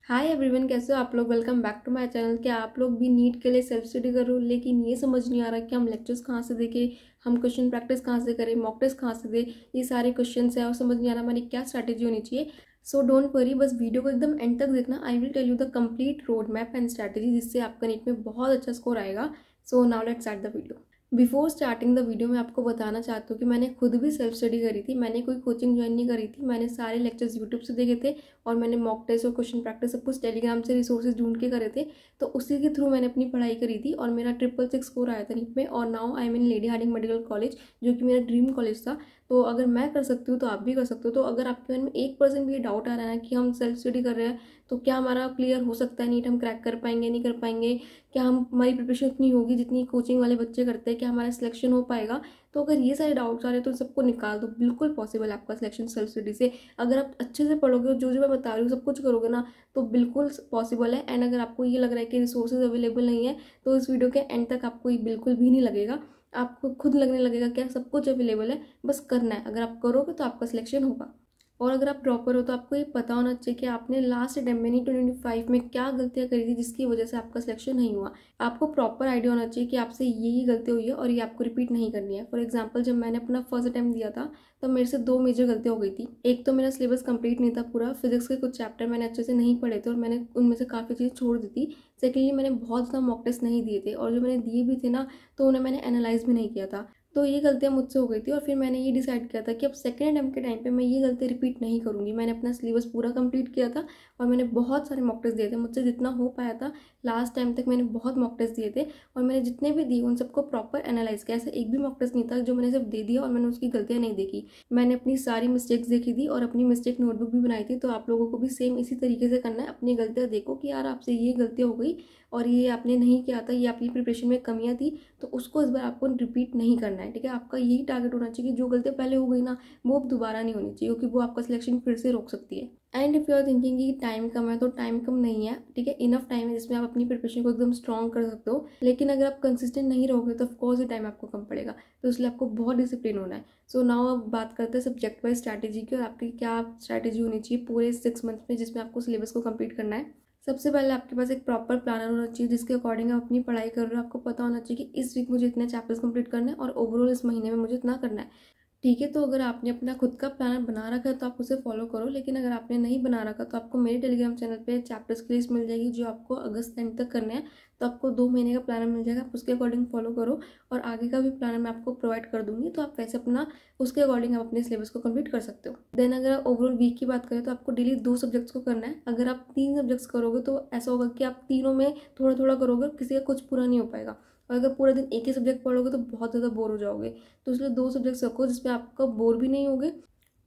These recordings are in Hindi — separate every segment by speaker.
Speaker 1: हाय एवरीवन, कैसे हो आप लोग। Welcome back to my channel. क्या आप लोग भी नीट के लिए सेल्फ स्टडी कर रहे हो, लेकिन ये समझ नहीं आ रहा कि हम लेक्चर्स कहाँ से देखें, हम क्वेश्चन प्रैक्टिस कहाँ से करें, मॉक टेस्ट कहाँ से दें। ये सारे क्वेश्चन है और समझ नहीं आ रहा हमारी क्या स्ट्रैटेजी होनी चाहिए। सो डोंट वरी, बस वीडियो को एकदम एंड तक देखना। I will tell you the complete road map and strategy, जिससे आपका नीट में बहुत अच्छा स्कोर आएगा। So now let's start the video. Before starting the video मैं आपको बताना चाहती हूँ कि मैंने खुद भी सेल्फ स्टडी करी थी। मैंने कोई कोचिंग ज्वाइन नहीं करी थी, मैंने सारे लेक्चर्स यूट्यूब से देखे थे और मैंने मॉक टेस्ट और क्वेश्चन प्रैक्टिस सब कुछ टेलीग्राम से रिसोर्सेज ढूंढ के करे थे। तो उसी के थ्रू मैंने अपनी पढ़ाई करी थी और मेरा 666 स्कोर आया था नीट में। और now I am in Lady Hardinge Medical College, जो कि मेरा ड्रीम कॉलेज था। तो अगर मैं कर सकती हूँ तो आप भी कर सकते हो। तो अगर आपके मन में 1% भी डाउट आ रहा है ना कि हम सेल्फ स्टडी कर रहे हैं तो क्या हमारा क्लियर हो सकता है नीट, हम क्रैक कर पाएंगे नहीं कर पाएंगे, क्या हमारी प्रिपरेशन इतनी होगी जितनी कोचिंग वाले बच्चे करते हैं, क्या हमारा सिलेक्शन हो पाएगा। तो अगर ये सारे डाउट्स आ रहे हैं तो सबको निकाल दो। बिल्कुल पॉसिबल है आपका सिलेक्शन सेल्फ स्टडी से। अगर आप अच्छे से पढ़ोगे और जो जो मैं बता रही हूँ सब कुछ करोगे ना, तो बिल्कुल पॉसिबल है। एंड अगर आपको ये लग रहा है कि रिसोर्सेज अवेलेबल नहीं है, तो इस वीडियो के एंड तक आपको ये बिल्कुल भी नहीं लगेगा। आपको खुद लगने लगेगा कि सब कुछ अवेलेबल है, बस करना है। अगर आप करोगे तो आपका सिलेक्शन होगा। और अगर आप ड्रॉपर हो तो आपको ये पता होना चाहिए कि आपने लास्ट अटेम्प्ट में 2025 में क्या गलतियां करी थी जिसकी वजह से आपका सिलेक्शन नहीं हुआ। आपको प्रॉपर आइडिया होना चाहिए कि आपसे यही गलती हुई है और ये आपको रिपीट नहीं करनी है। फॉर एग्जाम्पल, जब मैंने अपना फर्स्ट अटेम्प्ट दिया था तब मेरे से दो मेजर गलतियां हो गई थी। एक तो मेरा सिलेबस कंप्लीट नहीं था पूरा, फिजिक्स के कुछ चैप्टर मैंने अच्छे से नहीं पढ़े थे और मैंने उनमें से काफ़ी चीज़ छोड़ दी थी। सेकेंडली, मैंने बहुत ज़्यादा मॉक टेस्ट नहीं दिए थे और जो मैंने दिए भी थे ना, तो उन्हें मैंने एनालाइज भी नहीं किया था। तो ये गलतियाँ मुझसे हो गई थी और फिर मैंने ये डिसाइड किया था कि अब सेकेंड अटेम्प्ट के टाइम पे मैं ये गलती रिपीट नहीं करूँगी। मैंने अपना सिलेबस पूरा कंप्लीट किया था और मैंने बहुत सारे मॉक टेस्ट दिए थे। मुझसे जितना हो पाया था लास्ट टाइम तक मैंने बहुत मॉक टेस्ट दिए थे और मैंने जितने भी दिए उन सबको प्रॉपर एनालाइज किया। ऐसा एक भी मॉक टेस्ट नहीं था जो मैंने सिर्फ दे दिया और मैंने उसकी गलतियाँ नहीं देखी। मैंने अपनी सारी मिस्टेक्स देखी थी और अपनी मिस्टेक नोटबुक भी बनाई थी। तो आप लोगों को भी सेम इसी तरीके से करना है। अपनी गलतियाँ देखो कि यार आपसे ये गलतियाँ हो गई और ये आपने नहीं किया था, ये आपकी प्रिपरेशन में कमियां थी, तो उसको इस बार आपको रिपीट नहीं करना है। ठीक है, आपका यही टारगेट होना चाहिए कि जो गलतियां पहले हो गई ना, वो अब दोबारा नहीं होनी चाहिए, क्योंकि वो आपका सिलेक्शन फिर से रोक सकती है। And if you are thinking कि टाइम कम है, तो टाइम कम नहीं है। ठीक है, इनफ टाइम है जिसमें आप अपनी प्रिपरेशन को एकदम स्ट्रॉन्ग कर सकते हो। लेकिन अगर आप कंसिस्टेंट नहीं रहोगे तो ऑफकोर्स ये टाइम आपको कम पड़ेगा। तो इसलिए आपको बहुत डिसिप्लिन होना है। सो नाउ अब बात करते हैं सब्जेक्ट वाइज स्ट्रैटेजी की और आपकी क्या स्ट्रैटेजी होनी चाहिए पूरे 6 मंथ में जिसमें आपको सिलेबस को कंप्लीट करना है। सबसे पहले आपके पास एक प्रॉपर प्लानर होना चाहिए जिसके अकॉर्डिंग आप अपनी पढ़ाई कर रहे हो। आपको पता होना चाहिए कि इस वीक मुझे इतने चैप्टर्स कंप्लीट करना है और ओवरऑल इस महीने में मुझे इतना करना है। ठीक है, तो अगर आपने अपना खुद का प्लानर बना रखा है तो आप उसे फॉलो करो। लेकिन अगर आपने नहीं बना रखा तो आपको मेरे टेलीग्राम चैनल पे चैप्टर्स की लिस्ट मिल जाएगी जो आपको अगस्त एंड तक करने हैं। तो आपको 2 महीने का प्लानर मिल जाएगा, आप उसके अकॉर्डिंग फॉलो करो और आगे का भी प्लानर मैं आपको प्रोवाइड कर दूंगी। तो आप वैसे अपना उसके अकॉर्डिंग आप अपने सिलेबस को कंप्लीट कर सकते हो। देन अगर आप ओवरऑल वीक की बात करें तो आपको डेली 2 सब्जेक्ट्स को करना है। अगर आप 3 सब्जेक्ट्स करोगे तो ऐसा होगा कि आप तीनों में थोड़ा थोड़ा करोगे, किसी का कुछ पूरा नहीं हो पाएगा। और अगर पूरा दिन एक ही सब्जेक्ट पढ़ोगे तो बहुत ज़्यादा बोर हो जाओगे। तो इसलिए 2 सब्जेक्ट्स रखो जिसमें आपका बोर भी नहीं होगे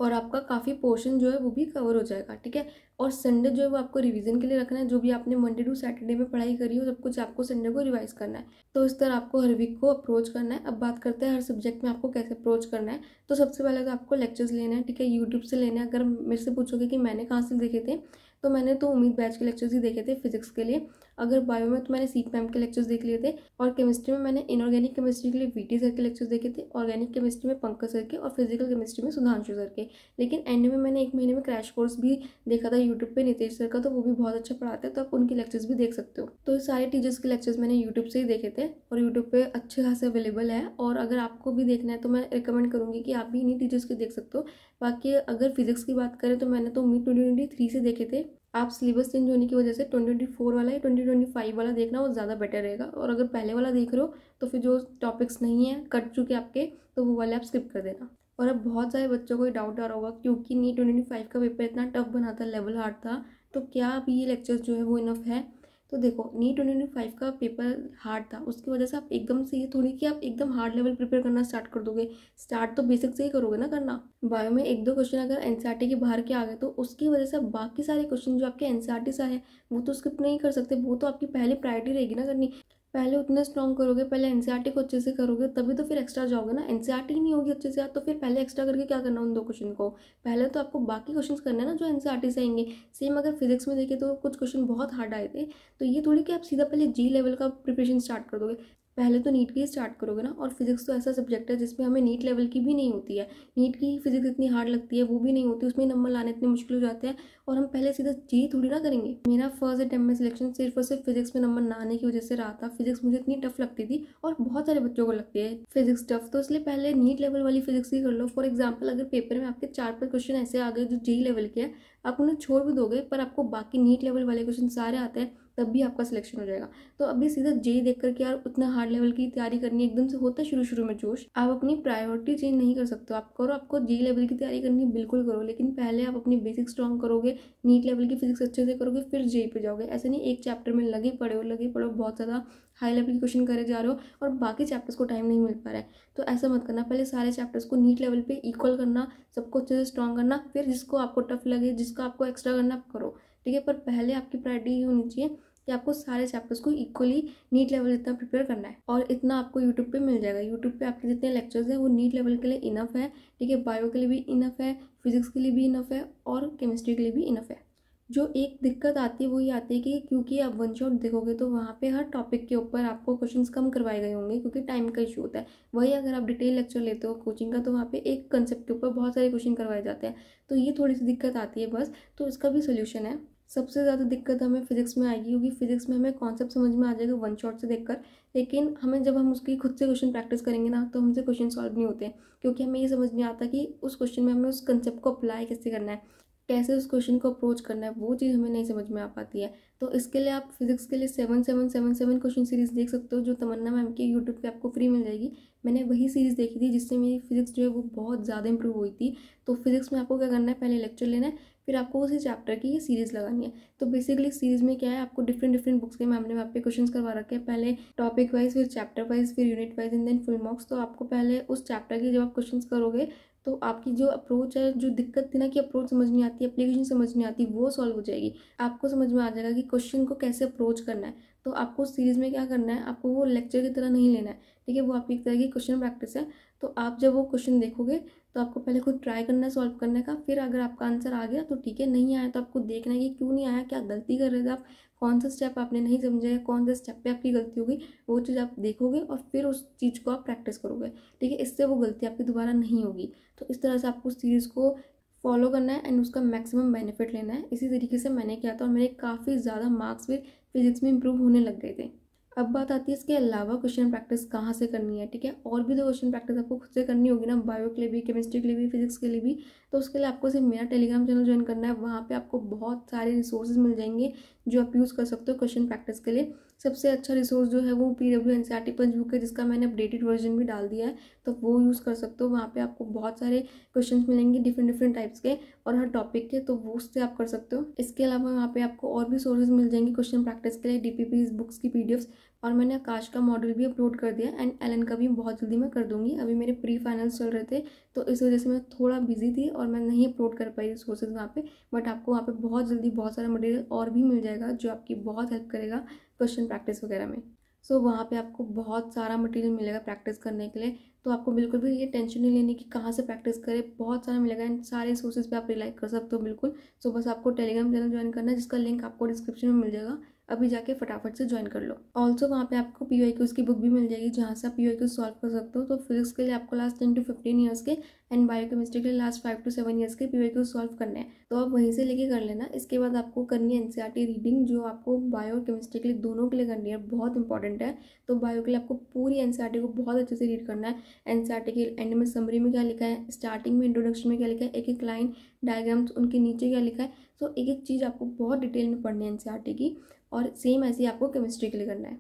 Speaker 1: और आपका काफ़ी पोर्शन जो है वो भी कवर हो जाएगा। ठीक है, और संडे जो है वो आपको रिवीजन के लिए रखना है। जो भी आपने मंडे टू सैटरडे में पढ़ाई करी हो सब कुछ आपको संडे को रिवाइज करना है। तो इस तरह आपको हर वीक को अप्रोच करना है। अब बात करते हैं हर सब्जेक्ट में आपको कैसे अप्रोच करना है। तो सबसे पहले तो आपको लेक्चर्स लेने हैं। ठीक है, यूट्यूब से लेने हैं। अगर मेरे से पूछोगे कि मैंने कहाँ से देखे थे, तो मैंने तो उम्मीद बैच के लेक्चर्स ही देखे थे फिजिक्स के लिए। अगर बायो में तो मैंने सीप मैम के लेक्चर्स देख लिए थे और केमिस्ट्री में मैंने इनऑर्गेनिक केमिस्ट्री के लिए वीटी सर के लेक्चर्स देखे थे, ऑर्गेनिक केमिस्ट्री में पंकज सर के और फिजिकल केमिस्ट्री में सुधांशु सर के। लेकिन एंड में मैंने 1 महीने में क्रैश कोर्स भी देखा था यूट्यूब पे नितेश सर का, तो वो भी बहुत अच्छा पढ़ाते हैं। तो आप उनके लेक्चर्स भी देख सकते हो। तो सारे टीचर्स के लेक्चर्स मैंने यूट्यूब से ही देखे थे और यूट्यूब पे अच्छे खासे अवेलेबल है। और अगर आपको भी देखना है तो मैं रिकमेंड करूँगी कि आप भी इन्हीं टीचर्स के देख सकते हो। बाकी अगर फिजिक्स की बात करें तो मैंने तो उम्मीद 2023 से देखे थे। आप सिलेबस चेंज होने की वजह से 2024 वाला या 2025 वाला देखना वो ज़्यादा बेटर रहेगा। और अगर पहले वाला देख रहे हो तो फिर जो टॉपिक्स नहीं है कट चुके आपके, तो वो वाले आप स्किप कर देना। और अब बहुत सारे बच्चों को डाउट आ रहा होगा क्योंकि नीट 2025 का पेपर इतना टफ बना था, लेवल हार्ड था, तो क्या अभी ये लेक्चर्स जो है वो इनफ है। तो देखो, नीट 2025 का पेपर हार्ड था, उसकी वजह से आप एकदम से ये थोड़ी कि आप एकदम हार्ड लेवल प्रिपेयर करना स्टार्ट कर दोगे। स्टार्ट तो बेसिक से ही करोगे ना करना। बायो में 1-2 क्वेश्चन अगर एनसीईआरटी के बाहर के आ गए तो उसकी वजह से बाकी सारे क्वेश्चन जो आपके एनसीईआरटी से आए वो तो स्किप नहीं कर सकते। वो तो आपकी पहले प्रायोरिटी रहेगी ना करनी। पहले उतने स्ट्रॉन्ग करोगे, पहले एनसीईआरटी को अच्छे से करोगे, तभी तो फिर एक्स्ट्रा जाओगे ना। एनसीईआरटी ही नहीं होगी अच्छे से याद, तो फिर पहले एक्स्ट्रा करके क्या करना उन 2 क्वेश्चन को। पहले तो आपको बाकी क्वेश्चन करने हैं ना जो एनसीईआरटी से आएंगे। सेम अगर फिजिक्स में देखें तो कुछ क्वेश्चन बहुत हार्ड आए थे, तो ये थोड़ी कि आप सीधा पहले जी लेवल का प्रिपरेशन स्टार्ट कर दोगे। पहले तो नीट की स्टार्ट करोगे ना, और फिजिक्स तो ऐसा सब्जेक्ट है जिसमें हमें नीट लेवल की भी नहीं होती है। नीट की फिजिक्स इतनी हार्ड लगती है, वो भी नहीं होती, उसमें नंबर लाने इतने मुश्किल हो जाते हैं, और हम पहले सीधा जी थोड़ी ना करेंगे। मेरा फर्स्ट अटेम्प्ट में सिलेक्शन सिर्फ और सिर्फ फिजिक्स में नंबर ना आने की वजह से रहा था। फिजिक्स मुझे इतनी टफ लगती थी, और बहुत सारे बच्चों को लगती है फिजिक्स टफ, तो इसलिए पहले नीट लेवल वाली फिजिक्स ही कर लो। फॉर एग्जाम्पल, अगर पेपर में आपके 4-5 क्वेश्चन ऐसे आ गए जो जी लेवल के हैं, आप उन्हें छोड़ भी दोगे पर आपको बाकी नीट लेवल वाले क्वेश्चन सारे आते हैं, तब भी आपका सिलेक्शन हो जाएगा। तो अभी सीधा जे देख करके यार उतना हार्ड लेवल की तैयारी करनी एकदम से होता है शुरू शुरू में जोश, आप अपनी प्रायोरिटी चेंज नहीं कर सकते हो। आप करो, आपको जे लेवल की तैयारी करनी बिल्कुल करो, लेकिन पहले आप अपनी बेसिक स्ट्रॉन्ग करोगे, नीट लेवल की फिजिक्स अच्छे से करोगे, फिर जे पे जाओगे। ऐसे नहीं एक चैप्टर में लगे पड़ो बहुत ज़्यादा हाई लेवल के क्वेश्चन करे जा रहे हो और बाकी चैप्टर्स को टाइम नहीं मिल पा रहा है। तो ऐसा मत करना, पहले सारे चैप्टर्स को नीट लेवल पे इक्वल करना, सबको अच्छे से स्ट्रॉन्ग करना, फिर जिसको आपको टफ लगे, जिसका आपको एक्स्ट्रा करना आप करो, ठीक है। पर पहले आपकी प्रायोरिटी ये होनी चाहिए कि आपको सारे चैप्टर्स को इक्वली नीट लेवल जितना प्रिपेयर करना है, और इतना आपको यूट्यूब पे मिल जाएगा। यूट्यूब पे आपके जितने लेक्चर्स हैं वो नीट लेवल के लिए इनफ है, ठीक है। बायो के लिए भी इनफ है, फिजिक्स के लिए भी इनफ है, और केमिस्ट्री के लिए भी इनफ है। जो एक दिक्कत आती है वो ये आती है कि क्योंकि आप वन शॉट देखोगे तो वहाँ पे हर टॉपिक के ऊपर आपको क्वेश्चंस कम करवाए गए होंगे, क्योंकि टाइम का इशू होता है। वही अगर आप डिटेल लेक्चर लेते हो कोचिंग का, तो वहाँ पे एक कंसेप्ट के ऊपर बहुत सारे क्वेश्चन करवाए जाते हैं। तो ये थोड़ी सी दिक्कत आती है बस, तो इसका भी सोल्यूशन है। सबसे ज़्यादा दिक्कत हमें फिजिक्स में आएगी, क्योंकि फिजिक्स में हमें कॉन्सेप्ट समझ में आ जाएगा वन शॉट से देखकर, लेकिन हमें जब हम उसकी खुद से क्वेश्चन प्रैक्टिस करेंगे ना, तो हमसे क्वेश्चन सॉल्व नहीं होते, क्योंकि हमें ये समझ नहीं आता कि उस क्वेश्चन में हमें उस कंसेप्ट को अप्लाई कैसे करना है, कैसे उस क्वेश्चन को अप्रोच करना है, वो चीज़ हमें नहीं समझ में आ पाती है। तो इसके लिए आप फिजिक्स के लिए 7777 क्वेश्चन सीरीज़ देख सकते हो, जो तमन्ना मैम की यूट्यूब पे आपको फ्री मिल जाएगी। मैंने वही सीरीज़ देखी थी जिससे मेरी फिजिक्स जो है वो बहुत ज़्यादा इंप्रूव हुई थी। तो फिजिक्स में आपको क्या करना है, पहले लेक्चर लेना है, फिर आपको उसी चैप्टर की ये सीरीज़ लगानी है। तो बेसिकली सीरीज़ में क्या है, आपको डिफरेंट डिफरेंट बुक्स के मैम ने वहाँ पे क्वेश्चन करवा रखे हैं, पहले टॉपिक वाइज, फिर चैप्टर वाइज, फिर unit wise, and then full marks. तो आपको पहले उस चैप्टर के जब आप क्वेश्चन करोगे, तो आपकी जो अप्रोच है, जो दिक्कत थी ना कि अप्रोच समझ नहीं आती, एप्लीकेशन समझ नहीं आती, वो सॉल्व हो जाएगी। आपको समझ में आ जाएगा कि क्वेश्चन को कैसे अप्रोच करना है। तो आपको सीरीज़ में क्या करना है, आपको वो लेक्चर की तरह नहीं लेना है, ठीक है। वो आपकी एक तरह की क्वेश्चन प्रैक्टिस है। तो आप जब वो क्वेश्चन देखोगे तो आपको पहले खुद ट्राई करना है सॉल्व करने का, फिर अगर आपका आंसर आ गया तो ठीक है, नहीं आया तो आपको देखना है कि क्यों नहीं आया, क्या गलती कर रहे थे आप, कौन सा स्टेप आपने नहीं समझा, कौन सा स्टेप पे आपकी गलती होगी, वो चीज़ आप देखोगे और फिर उस चीज़ को आप प्रैक्टिस करोगे, ठीक है। इससे वो गलती आपकी दोबारा नहीं होगी। तो इस तरह से आपको उस सीरीज़ को फॉलो करना है एंड उसका मैक्सिमम बेनिफिट लेना है। इसी तरीके से मैंने किया था और मेरे काफ़ी ज़्यादा मार्क्स भी फिजिक्स में इंप्रूव होने लग गए थे। अब बात आती है इसके अलावा क्वेश्चन प्रैक्टिस कहाँ से करनी है, ठीक है। और भी तो क्वेश्चन प्रैक्टिस आपको खुद से करनी होगी ना, बायो के लिए भी, केमिस्ट्री के लिए भी, फिजिक्स के लिए भी। तो उसके लिए आपको सिर्फ मेरा टेलीग्राम चैनल ज्वाइन करना है। वहाँ पे आपको बहुत सारे रिसोर्सेज मिल जाएंगे जो आप यूज़ कर सकते हो क्वेश्चन प्रैक्टिस के लिए। सबसे अच्छा रिसोर्स जो है वो PW NCERT पंच बुक है, जिसका मैंने अपडेटेड वर्जन भी डाल दिया है, तो वो यूज़ कर सकते हो। वहाँ पे आपको बहुत सारे क्वेश्चंस मिलेंगे डिफरेंट डिफरेंट टाइप्स के और हर टॉपिक के, तो वो उससे आप कर सकते हो। इसके अलावा वहाँ पे आपको और भी सोर्सेज मिल जाएंगे क्वेश्चन प्रैक्टिस के लिए, DPPs बुक्स की PDFs, और मैंने आकाश का मॉडल भी अपलोड कर दिया एंड एलन का भी बहुत जल्दी मैं कर दूंगी। अभी मेरे प्री फाइनल्स चल रहे थे, तो इस वजह से मैं थोड़ा बिजी थी और मैं नहीं अपलोड कर पाई रिसोर्सेज वहाँ पे, बट आपको वहाँ पे बहुत जल्दी बहुत सारा मटेरियल और भी मिल जाएगा जो आपकी बहुत हेल्प करेगा क्वेश्चन प्रैक्टिस वगैरह में। सो वहाँ पे आपको बहुत सारा मटेरियल मिलेगा प्रैक्टिस करने के लिए, तो आपको बिल्कुल भी ये टेंशन नहीं लेनी कि कहाँ से प्रैक्टिस करें, बहुत सारा मिलेगा एंड सारे सोर्सेज पे आप रिलाई कर सकते हो बिल्कुल। सो बस आपको टेलीग्राम चैनल ज्वाइन करना है, जिसका लिंक आपको डिस्क्रिप्शन में मिल जाएगा। अभी जाके फटाफट से ज्वाइन कर लो। ऑल्सो वहाँ पे आपको PYQs की बुक भी मिल जाएगी, जहाँ से आप PYQs सॉल्व कर सकते हो। तो फिजिक्स के लिए आपको लास्ट 10 to 15 ईयर्स के एंड बायोकेमिस्ट्री के लिए लास्ट 5 to 7 ईयर्स के PYQs सॉल्व करने हैं, तो आप वहीं से लेके कर लेना। इसके बाद आपको करनी है NCERT रीडिंग, जो आपको बायो और केमिस्ट्री के लिए दोनों के लिए करनी है, बहुत इंपॉर्टेंट है। तो बायो के लिए आपको पूरी NCERT को बहुत अच्छे से रीड करना है। NCERT के एंड में समरी में क्या लिखा है, स्टार्टिंग में इंट्रोडक्शन में क्या लिखा है, एक एक लाइन डायग्राम्स उनके नीचे क्या लिखा है, तो एक एक चीज़ आपको बहुत डिटेल में पढ़नी है NCERT की। और सेम ऐसे ही आपको केमिस्ट्री के लिए करना है।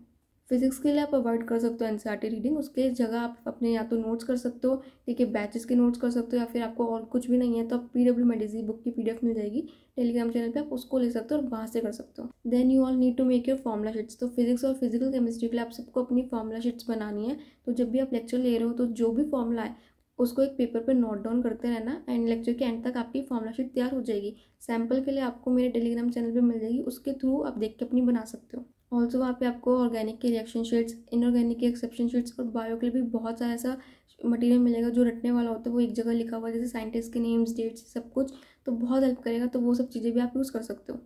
Speaker 1: फिजिक्स के लिए आप अवॉइड कर सकते हो NCERT रीडिंग, उसके जगह आप अपने या तो नोट्स कर सकते हो, ठीक है, बैचेस के नोट्स कर सकते हो, या फिर आपको और कुछ भी नहीं है तो आप PW मेडिसी बुक की PDF मिल जाएगी टेलीग्राम चैनल पे, आप उसको ले सकते हो और वहाँ से कर सकते हो। Then you all need to make your formula sheets. तो फिजिक्स और फिजिकल केमिस्ट्री के लिए आप सबको अपनी फॉर्मुला शीट्स बनानी है। तो जब भी आप लेक्चर ले रहे हो तो जो भी फॉर्मूला है उसको एक पेपर पर नोट डाउन करते रहना एंड लेक्चर के एंड तक आपकी फॉर्मुला शीट तैयार हो जाएगी। सैम्पल के लिए आपको मेरे टेलीग्राम चैनल पे मिल जाएगी, उसके थ्रू आप देख के अपनी बना सकते हो। ऑल्सो वहाँ पे आपको ऑर्गेनिक के रिएक्शन शीट्स, इनऑर्गेनिक के एक्सेप्शन शीट्स और बायो के लिए भी बहुत सारा ऐसा मटेरियल मिलेगा जो रटने वाला होता है, वो एक जगह लिखा हुआ है, जैसे साइंटिस्ट के नेम्स, डेट्स, सब कुछ, तो बहुत हेल्प करेगा। तो वो सब चीज़ें भी आप यूज़ कर सकते हो।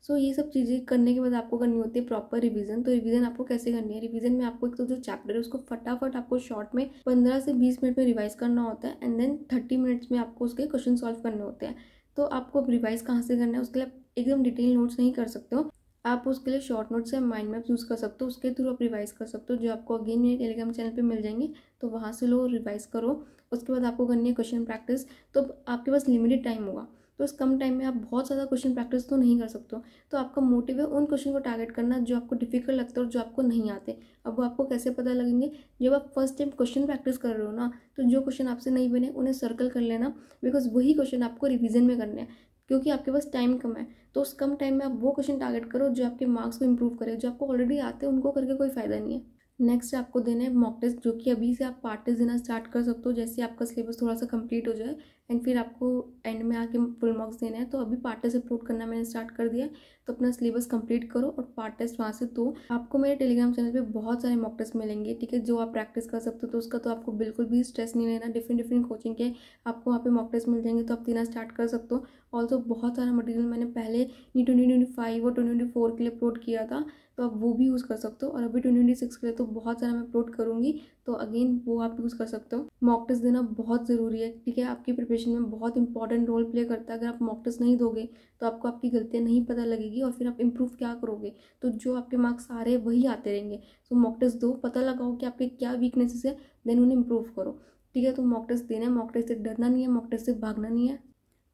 Speaker 1: सो ये सब चीज़ें करने के बाद आपको करनी होती है प्रॉपर रिवीजन। तो रिवीजन आपको कैसे करनी है, रिवीजन में आपको एक तो जो चैप्टर है उसको फटाफट आपको शॉर्ट में 15 से 20 मिनट में रिवाइज करना होता है, एंड देन 30 मिनट्स में आपको उसके क्वेश्चन सॉल्व करने होते हैं। तो आपको रिवाइज कहाँ से करना है, उसके लिए एकदम डिटेल नोट्स नहीं कर सकते हो, आप उसके लिए शॉर्ट नोट्स या माइंड मैप यूज़ कर सकते हो, उसके थ्रू आप रिवाइज कर सकते हो, जो आपको अगेन मेरे टेलीग्राम चैनल पे मिल जाएंगे। तो वहाँ से लो, रिवाइज करो। उसके बाद आपको करनी है क्वेश्चन प्रैक्टिस। तो आपके पास लिमिटेड टाइम होगा, तो इस कम टाइम में आप बहुत ज़्यादा क्वेश्चन प्रैक्टिस तो नहीं कर सकते हो। तो आपका मोटिव है उन क्वेश्चन को टारगेट करना जो आपको डिफिकल्ट लगता है और जो आपको नहीं आते। अब वो आपको कैसे पता लगेंगे, जब आप फर्स्ट टाइम क्वेश्चन प्रैक्टिस कर रहे हो ना, तो जो क्वेश्चन आपसे नहीं बने उन्हें सर्कल कर लेना, बिकॉज वही क्वेश्चन आपको रिवीजन में करने हैं, क्योंकि आपके पास टाइम कम है। तो उस कम टाइम में आप वो क्वेश्चन टारगेट करो जो आपके मार्क्स को इंप्रूव करे। जो आपको ऑलरेडी आते हैं उनको करके कोई फायदा नहीं है। नेक्स्ट आपको देना है मॉक टेस्ट, जो कि अभी से आप पार्ट टेस्ट देना स्टार्ट कर सकते हो, जैसे आपका सिलेबस थोड़ा सा कंप्लीट हो जाए, एंड फिर आपको एंड में आके फुल मार्क्स देने हैं। तो अभी पार्ट टेस्ट अपलोड करना मैंने स्टार्ट कर दिया है, तो अपना सिलेबस कंप्लीट करो और पार्ट टेस्ट वहाँ से दो। आपको मेरे टेलीग्राम चैनल पे बहुत सारे मॉक टेस्ट मिलेंगे, ठीक है, जो आप प्रैक्टिस कर सकते हो। तो उसका तो आपको बिल्कुल भी स्ट्रेस नहीं लेना, डिफरेंट डिफरेंट कोचिंग के आपको वहाँ पे मॉक टेस्ट मिल जाएंगे, तो आप देना स्टार्ट कर सकते हो। ऑल्सो बहुत सारा मटेरियल मैंने पहले नी 2025 और 2024 के लिए अपलोड किया था, तो आप वो भी यूज़ कर सकते हो। और अभी 2026 के लिए तो बहुत सारा मैं अपलोड करूँगी, तो अगेन वो आप यूज़ कर सकते हो। मॉक टेस्ट देना बहुत ज़रूरी है, ठीक है, आपकी प्रिपरेशन में बहुत इंपॉर्टेंट रोल प्ले करता है। अगर आप मॉक टेस्ट नहीं दोगे तो आपको आपकी गलतियाँ नहीं पता लगेगी, और फिर आप इम्प्रूव क्या करोगे, तो जो आपके मार्क्स आ रहे हैं वही आते रहेंगे। सो मॉक टेस्ट दो, पता लगाओ कि आपके क्या वीकनेसेस है, देन उन्हें इम्प्रूव करो, ठीक है। तो मॉक टेस्ट देना है, मॉक टेस्ट से डरना नहीं है, मॉक टेस्ट से भागना नहीं है।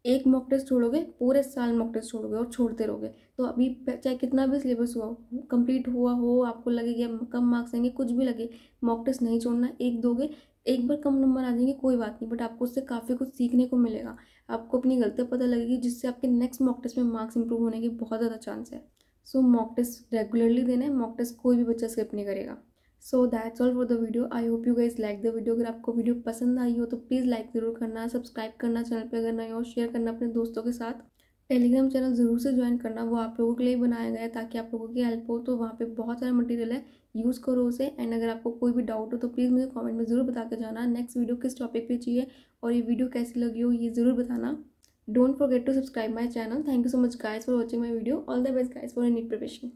Speaker 1: एक मॉक टेस्ट छोड़ोगे पूरे साल मॉक टेस्ट छोड़ोगे और छोड़ते रहोगे, तो अभी चाहे कितना भी सिलेबस हुआ कंप्लीट हुआ हो, आपको लगे कि कम मार्क्स आएंगे, कुछ भी लगे, मॉक टेस्ट नहीं छोड़ना। एक दोगे, एक बार कम नंबर आ जाएंगे कोई बात नहीं, बट आपको उससे काफ़ी कुछ सीखने को मिलेगा, आपको अपनी गलतियाँ पता लगेगी, जिससे आपके नेक्स्ट मॉक टेस्ट में मार्क्स इंप्रूव होने की बहुत ज़्यादा चांस है। सो मॉक टेस्ट रेगुलरली देना है, मॉक टेस्ट कोई भी बच्चा स्किप नहीं करेगा। So that's all for the video. I hope you guys like the video. अगर आपको वीडियो पसंद आई हो तो प्लीज़ लाइक ज़रूर करना, सब्सक्राइब करना चैनल पे अगर नए हो, शेयर करना अपने दोस्तों के साथ। टेलीग्राम चैनल ज़रूर से ज्वाइन करना, वो आप लोगों के लिए बनाया गया है ताकि आप लोगों की हेल्प हो। तो वहाँ पे बहुत सारा मटेरियल है, यूज़ करो उसे। एंड अगर आपको कोई भी डाउट हो तो प्लीज़ मुझे कमेंट में ज़रूर बता के जाना नेक्स्ट वीडियो किस टॉपिक पे चाहिए, और ये वीडियो कैसी लगी हो ये ज़रूर बताना। Don't forget to subscribe my channel. Thank you so much guys for watching my video. All the best guys for your NEET preparation.